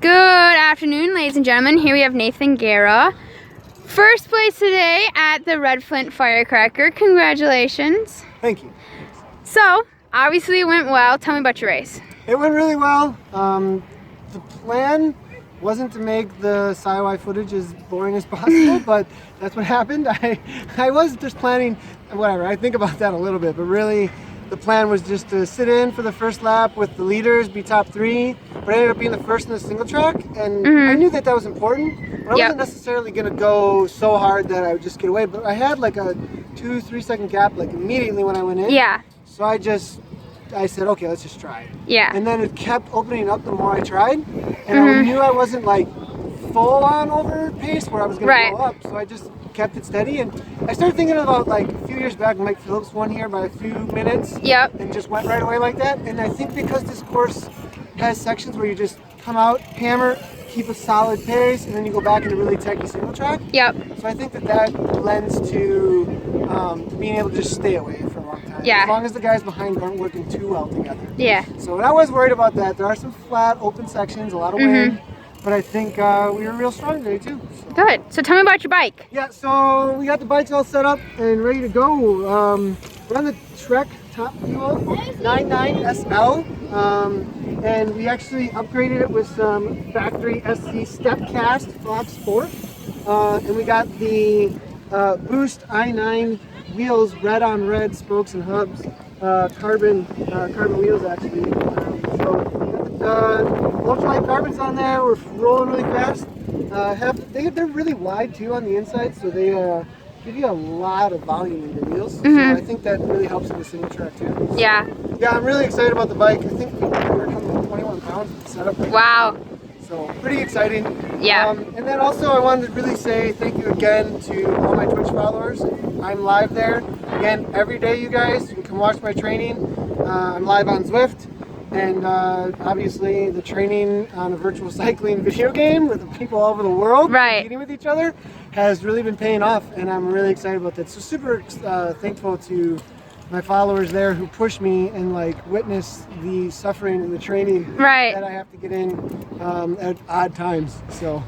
Good afternoon, ladies and gentlemen. Here we have Nathan Guerra. First place today at the Red Flint Firecracker. Congratulations. Thank you. So, obviously it went well. Tell me about your race. It went really well. The plan wasn't to make the sci-fi footage as boring as possible, but that's what happened. I was just planning, whatever, I think about that a little bit, but really the plan was just to sit in for the first lap with the leaders, be top 3, but I ended up being the first in the single track, and I knew that was important, but I wasn't necessarily going to go so hard that I would just get away, but I had like a 2-3 second gap like immediately when I went in. Yeah. So I said, okay, let's just try it. Yeah. And then it kept opening up the more I tried, and I knew I wasn't like full on over pace where I was going to blow up, so I just kept it steady. And I started thinking about like a few years back, Mike Phillips won here by a few minutes. And just went right away like that. And I think because this course has sections where you just come out, hammer, keep a solid pace, and then you go back into really techy single track. So I think that lends to being able to just stay away for a long time. As long as the guys behind aren't working too well together. So I was worried about that. There are some flat, open sections, a lot of wind. But I think we were real strong today too. So. Good. So tell me about your bike. Yeah, so we got the bikes all set up and ready to go. We're on the Trek Top Fuel 99SL. And we actually upgraded it with some factory SC Stepcast Fox Sport. And we got the Boost i9 wheels, red on red spokes and hubs, carbon wheels actually. Ultralight carbons on there. We're rolling really fast. They're really wide too on the inside, so they give you a lot of volume in your wheels. So I think that really helps in the single track too. Yeah, I'm really excited about the bike. I think we're coming with 21 pounds of the setup. Wow. So pretty exciting. And then also I wanted to really say thank you again to all my Twitch followers. I'm live there again every day, you guys. You can come watch my training. I'm live on Zwift. And obviously the training on a virtual cycling video game with people all over the world competing with each other has really been paying off, and I'm really excited about that. So super thankful to my followers there who push me and like witness the suffering and the training that I have to get in at odd times. So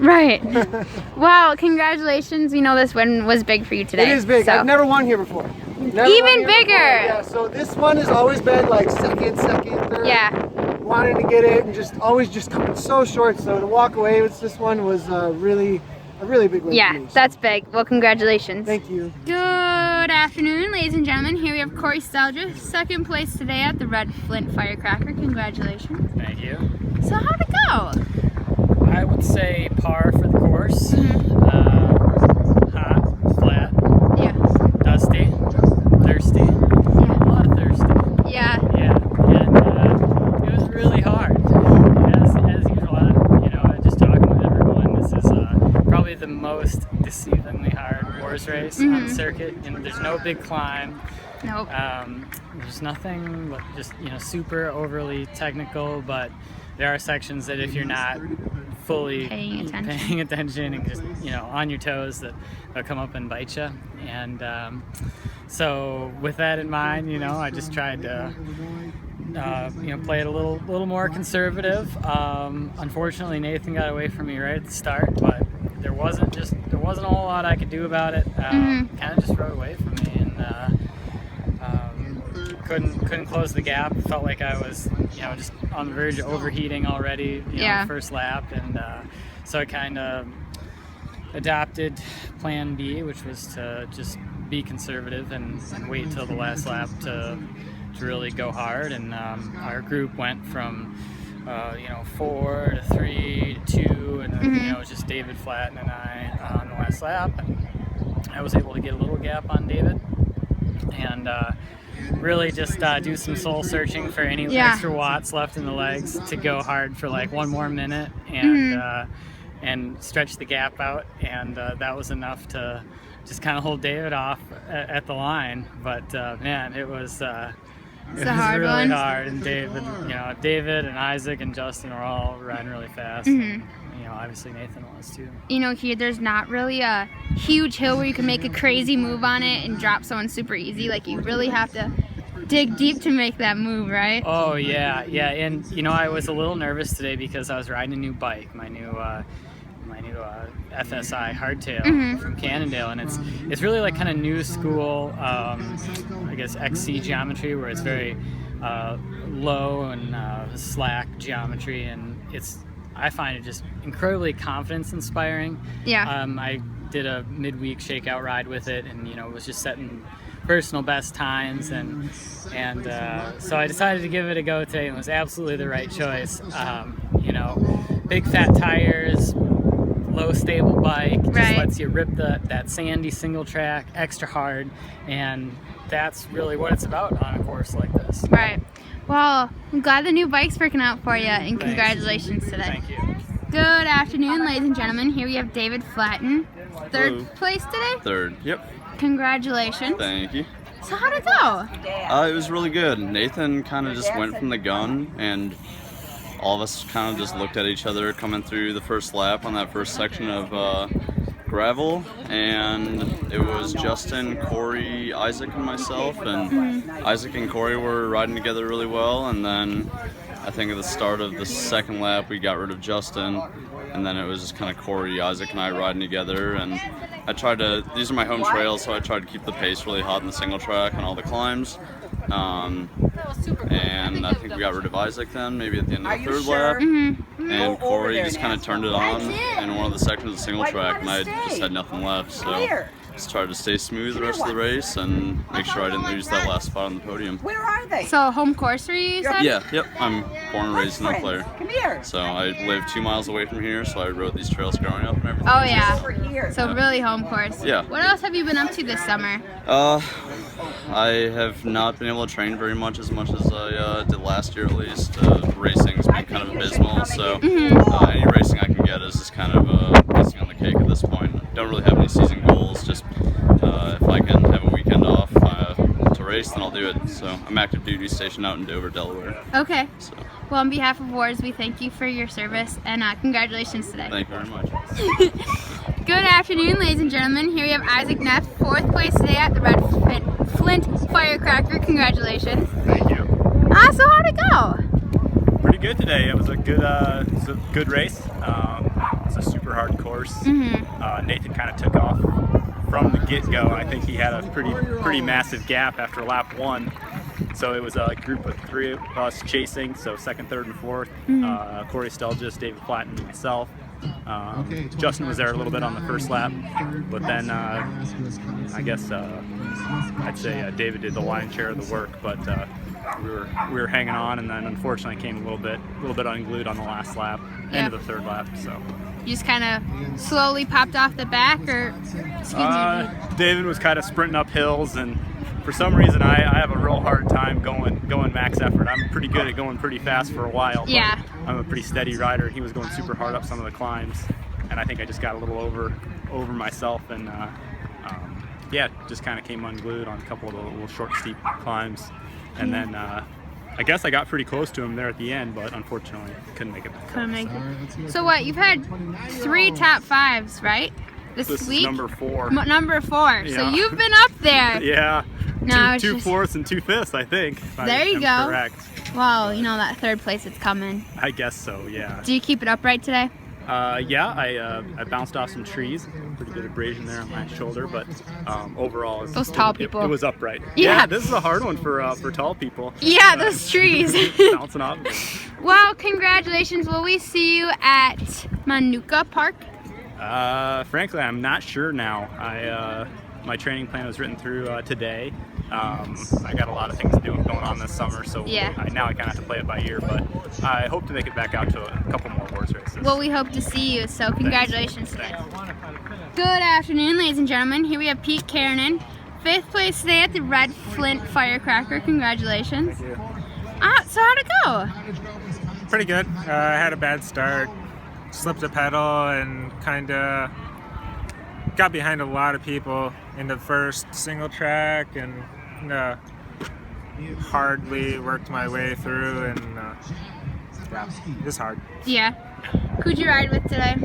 Wow, congratulations. We know this win was big for you today. It is big. I've never won here before. Even bigger. Yeah, so this one has always been like second, third. Wanting to get it and always coming so short. So to walk away with this one was a really big win for me. That's big. Well, congratulations. Thank you. Good afternoon, ladies and gentlemen. Here we have Corey Stelger, second place today at the Red Flint Firecracker. Congratulations. Thank you. So how'd it go? I would say par for the course. Hot, flat, dusty, thirsty, a lot of thirsty. And it was really hard. As usual, just talking with everyone, this is probably the most deceivingly hard WORS race on the circuit. There's no big climb. There's nothing but just super overly technical, but there are sections that if you're not fully paying attention and just on your toes, that they'll come up and bite you. And so with that in mind, I just tried to play it a little more conservative. Unfortunately, Nathan got away from me right at the start, but there wasn't a whole lot I could do about it. Kind of just rode away from me, and couldn't close the gap. Felt like I was just on the verge of overheating already. The first lap, and so I kind of adopted Plan B, which was to just be conservative and wait till the last lap to really go hard. And our group went from 4 to 3 to 2, and then it was just David Flatten and I on the last lap, and I was able to get a little gap on David and really just do some soul searching for any extra watts left in the legs to go hard for like one more minute and stretch the gap out, and that was enough to just kind of hold David off at the line. But man, it was really hard, and David and Isaac and Justin were all riding really fast. And, obviously Nathan was too. Here there's not really a huge hill where you can make a crazy move on it and drop someone super easy. Like you really have to dig deep to make that move, right? Oh yeah, and you know I was a little nervous today because I was riding a new bike, my new FSI hardtail from Cannondale, and it's really like kind of new school, I guess XC geometry, where it's very low and slack geometry, and I find it just incredibly confidence inspiring. Yeah. I did a midweek shakeout ride with it, and you know was just setting personal best times, and so I decided to give it a go today, and it was absolutely the right choice. You know, big fat tires, low stable bike, just lets you rip that sandy single track extra hard, and that's really what it's about on a course like this. Right. Well, I'm glad the new bike's working out for you, and congratulations today. Thank you. Good afternoon, ladies and gentlemen. Here we have David Flatten. Third place today? Third, yep. Congratulations. Thank you. So how'd it go? It was really good. Nathan kind of just went from the gun, and all of us kind of just looked at each other coming through the first lap on that first section of gravel, and it was Justin, Corey, Isaac, and myself, and Isaac and Corey were riding together really well, and then I think at the start of the second lap we got rid of Justin, and then it was just kind of Corey, Isaac, and I riding together, and I tried to, these are my home trails, so I tried to keep the pace really hot in the single track and all the climbs. And I think we got rid of Isaac then, maybe at the end of the third lap. And Corey just kind of turned it on in one of the sections of the single track, and I just had nothing left. So just tried to stay smooth the rest of the race and make sure I didn't lose that last spot on the podium. Where are they? So home course for you said? Yeah, yep. I'm born and raised in Eau Claire. Come here. So I live 2 miles away from here, so I rode these trails growing up and everything. Oh yeah. Over here. So really home course. Yeah. What else have you been up to this summer? I have not been able to train very much as I did last year, at least. Racing's been kind of abysmal, so any racing I can get is just kind of icing on the cake at this point. Don't really have any season goals, just if I can have a weekend off to race, then I'll do it. So I'm active duty stationed out in Dover, Delaware. Okay. So. Well, on behalf of WORS, we thank you for your service, and congratulations today. Thank you very much. Good afternoon, ladies and gentlemen. Here we have Isaac Neff, 4th place today at the Flint Firecracker. Congratulations. Thank you. So how'd it go? Pretty good today. It was a good race. It's a super hard course. Nathan kind of took off from the get-go. I think he had a pretty massive gap after lap 1. So it was a group of 3 of us chasing, so 2nd, 3rd, and 4th. Corey Stelgis, David Flatten, and myself. Justin was there a little bit on the first lap, but then I guess I'd say David did the lion's share of the work, but we were hanging on, and then unfortunately came a little bit unglued on the last lap, end of the 3rd lap. So you just kind of slowly popped off the back, or excuse me? David was kind of sprinting up hills, and for some reason I have a real hard time going max effort. I'm pretty good at going pretty fast for a while. Yeah. I'm a pretty steady rider. He was going super hard up some of the climbs, and I think I just got a little over myself, and yeah, just kind of came unglued on a couple of the little short, steep climbs, and then I guess I got pretty close to him there at the end, but unfortunately couldn't make it back. Couldn't make it. So what? You've had 3 top 5s, right? This week? Is number 4. Number 4. Yeah. So you've been up there. Yeah. No, two fourths and 2 5ths, I think. There you go. Correct. Well, you know that 3rd place it's coming. I guess so. Yeah. Do you keep it upright today? Yeah, I bounced off some trees. Pretty good abrasion there on my shoulder, but overall, those tall people. It was upright. Yeah, this is a hard one for tall people. Yeah, those trees. Bouncing off. Well, congratulations. Will we see you at Manuka Park? Frankly, I'm not sure now. My training plan was written through today. I got a lot of things going on this summer, so yeah. Now I kind of have to play it by ear, but I hope to make it back out to a couple more WORS races. Well, we hope to see you, so congratulations today. Good afternoon, ladies and gentlemen. Here we have Pete Kiernan, 5th place today at the Red Flint Firecracker. Congratulations. Thank you. So how'd it go? Pretty good. I had a bad start, slipped a pedal, and kind of got behind a lot of people in the first single track, and hardly worked my way through, and yeah, it was hard. Yeah. Who'd you ride with today?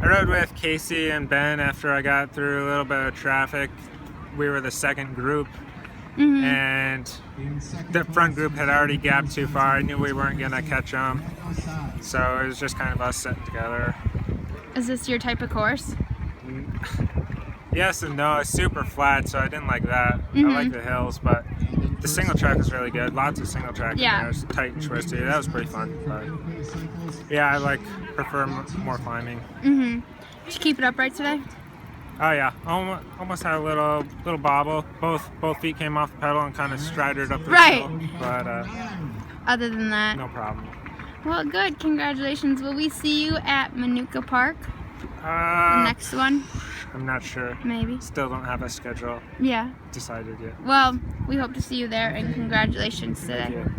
I rode with Casey and Ben after I got through a little bit of traffic. We were the second group, and the front group had already gapped too far. I knew we weren't gonna catch them, so it was just kind of us sitting together. Is this your type of course? Yes and no. It's super flat, so I didn't like that. I like the hills, but the single track is really good. Lots of single track in there. It's tight and twisty. That was pretty fun. But yeah, I prefer more climbing. Did you keep it upright today? Oh yeah, almost had a little bobble. Both feet came off the pedal and kind of strided up the hill. But other than that, no problem. Well, good. Congratulations. Will we see you at Manuka Park? The next one? I'm not sure. Maybe. Still don't have a schedule decided yet. Well, we hope to see you there, and congratulations today. Thank you.